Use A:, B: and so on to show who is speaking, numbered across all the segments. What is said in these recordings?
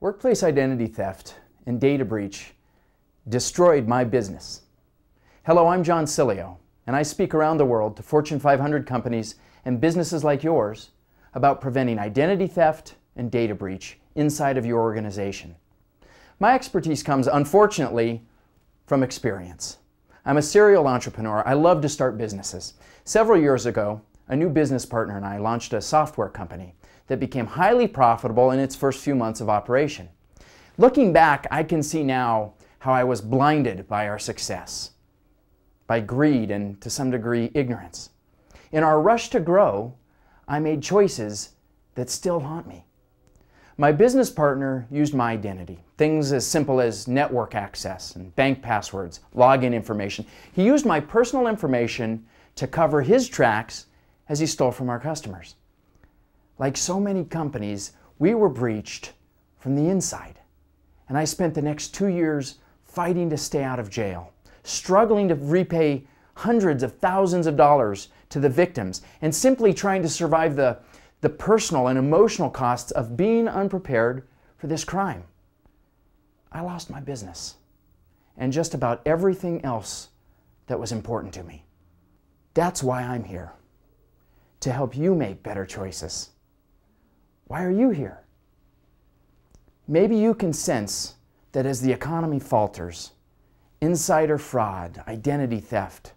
A: Workplace identity theft and data breach destroyed my business. Hello, I'm Sileo, and I speak around the world to Fortune 500 companies and businesses like yours about preventing identity theft and data breach inside of your organization. My expertise comes, unfortunately, from experience. I'm a serial entrepreneur. I love to start businesses. Several years ago, a new business partner and I launched a software company that became highly profitable in its first few months of operation. Looking back, I can see now how I was blinded by our success, by greed and to some degree ignorance. In our rush to grow, I made choices that still haunt me. My business partner used my identity, things as simple as network access and bank passwords, login information. He used my personal information to cover his tracks as he stole from our customers. Like so many companies, we were breached from the inside. And I spent the next 2 years fighting to stay out of jail, struggling to repay hundreds of thousands of dollars to the victims, and simply trying to survive the personal and emotional costs of being unprepared for this crime. I lost my business and just about everything else that was important to me. That's why I'm here, to help you make better choices. Why are you here? Maybe you can sense that as the economy falters, insider fraud, identity theft,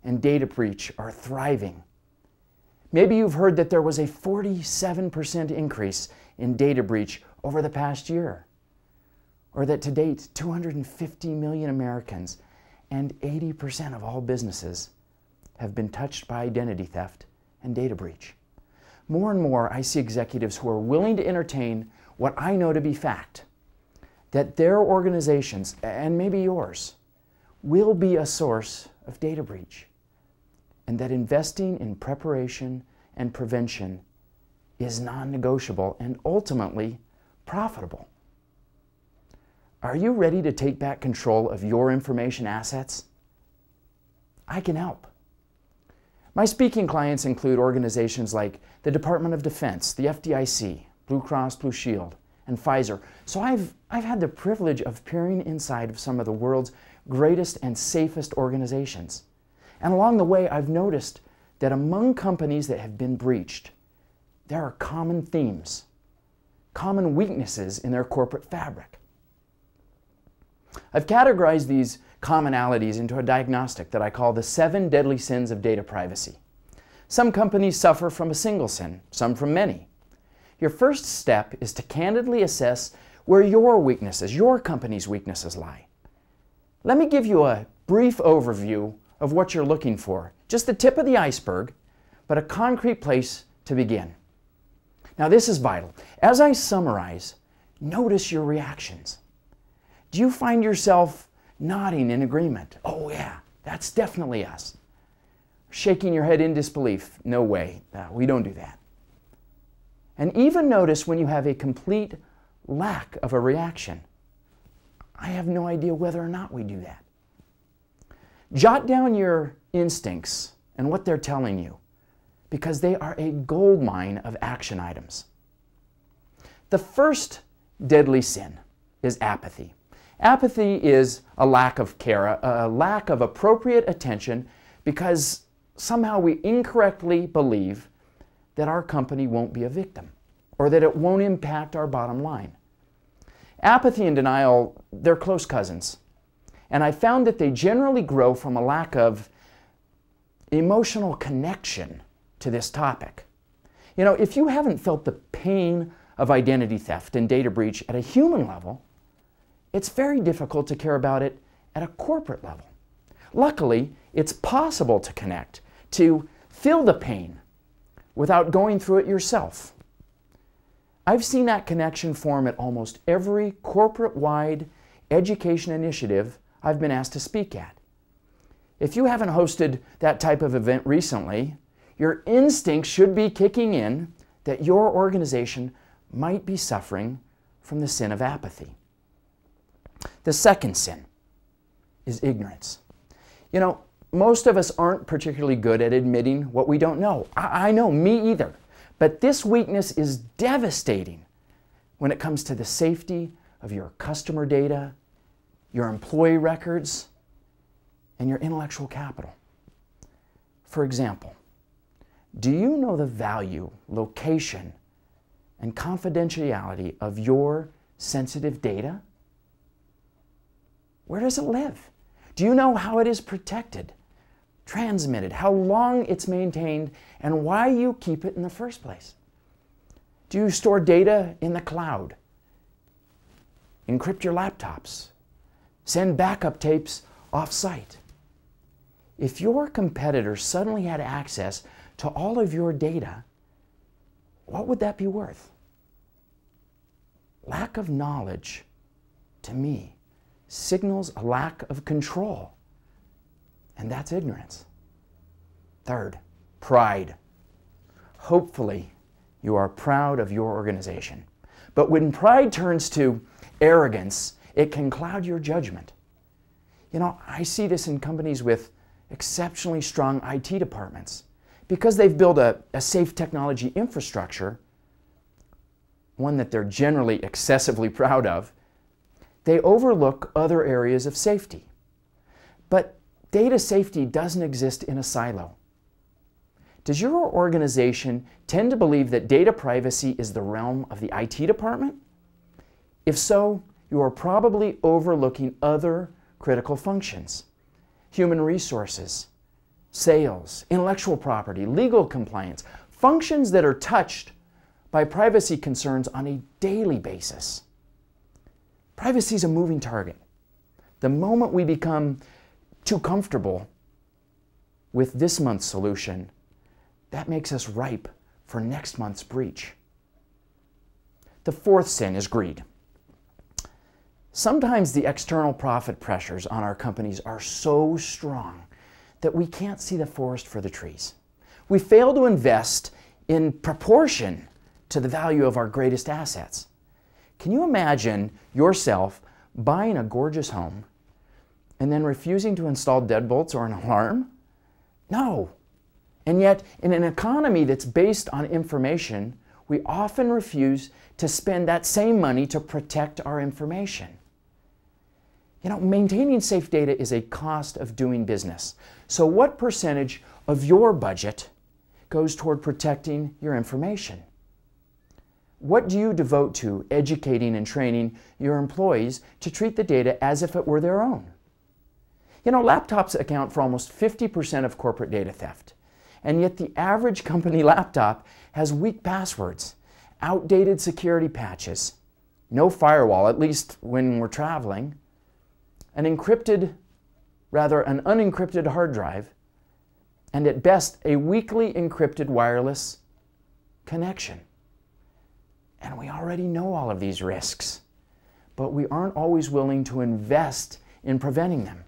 A: and data breach are thriving. Maybe you've heard that there was a 47% increase in data breach over the past year, or that to date 250 million Americans and 80% of all businesses have been touched by identity theft and data breach. More and more, I see executives who are willing to entertain what I know to be fact, that their organizations, and maybe yours, will be a source of data breach, and that investing in preparation and prevention is non-negotiable and ultimately profitable. Are you ready to take back control of your information assets? I can help. My speaking clients include organizations like the Department of Defense, the FDIC, Blue Cross Blue Shield, and Pfizer. So I've had the privilege of peering inside of some of the world's greatest and safest organizations. And along the way, I've noticed that among companies that have been breached, there are common themes, common weaknesses in their corporate fabric. I've categorized these commonalities into a diagnostic that I call the 7 deadly sins of data privacy. Some companies suffer from a single sin, some from many. Your first step is to candidly assess where your weaknesses, your company's weaknesses lie. Let me give you a brief overview of what you're looking for. Just the tip of the iceberg, but a concrete place to begin. Now this is vital. As I summarize, notice your reactions. Do you find yourself nodding in agreement? Oh yeah, that's definitely us. Shaking your head in disbelief? No way, no, we don't do that. And even notice when you have a complete lack of a reaction. I have no idea whether or not we do that. Jot down your instincts and what they're telling you, because they are a goldmine of action items. The first deadly sin is apathy. Apathy is a lack of care, a lack of appropriate attention, because somehow we incorrectly believe that our company won't be a victim or that it won't impact our bottom line. Apathy and denial, they're close cousins. And I found that they generally grow from a lack of emotional connection to this topic. You know, if you haven't felt the pain of identity theft and data breach at a human level, it's very difficult to care about it at a corporate level. Luckily, it's possible to connect, to feel the pain without going through it yourself. I've seen that connection form at almost every corporate-wide education initiative I've been asked to speak at. If you haven't hosted that type of event recently, your instincts should be kicking in that your organization might be suffering from the sin of apathy. The second sin is ignorance. You know, most of us aren't particularly good at admitting what we don't know. I know, me either. But this weakness is devastating when it comes to the safety of your customer data, your employee records, and your intellectual capital. For example, do you know the value, location, and confidentiality of your sensitive data? Where does it live? Do you know how it is protected, transmitted, how long it's maintained, and why you keep it in the first place? Do you store data in the cloud? Encrypt your laptops? Send backup tapes off-site? If your competitor suddenly had access to all of your data, what would that be worth? Lack of knowledge, to me, signals a lack of control, and that's ignorance. Third, pride. Hopefully, you are proud of your organization. But when pride turns to arrogance, it can cloud your judgment. You know, I see this in companies with exceptionally strong IT departments. Because they've built a safe technology infrastructure, one that they're generally excessively proud of, they overlook other areas of safety. But data safety doesn't exist in a silo. Does your organization tend to believe that data privacy is the realm of the IT department? If so, you are probably overlooking other critical functions: human resources, sales, intellectual property, legal compliance, functions that are touched by privacy concerns on a daily basis. Privacy is a moving target. The moment we become too comfortable with this month's solution, that makes us ripe for next month's breach. The fourth sin is greed. Sometimes the external profit pressures on our companies are so strong that we can't see the forest for the trees. We fail to invest in proportion to the value of our greatest assets. Can you imagine yourself buying a gorgeous home and then refusing to install deadbolts or an alarm? No. And yet, in an economy that's based on information, we often refuse to spend that same money to protect our information. You know, maintaining safe data is a cost of doing business. So what percentage of your budget goes toward protecting your information? What do you devote to educating and training your employees to treat the data as if it were their own? You know, laptops account for almost 50% of corporate data theft. And yet the average company laptop has weak passwords, outdated security patches, no firewall, at least when we're traveling, an unencrypted hard drive, and at best a weakly encrypted wireless connection. And we already know all of these risks, but we aren't always willing to invest in preventing them.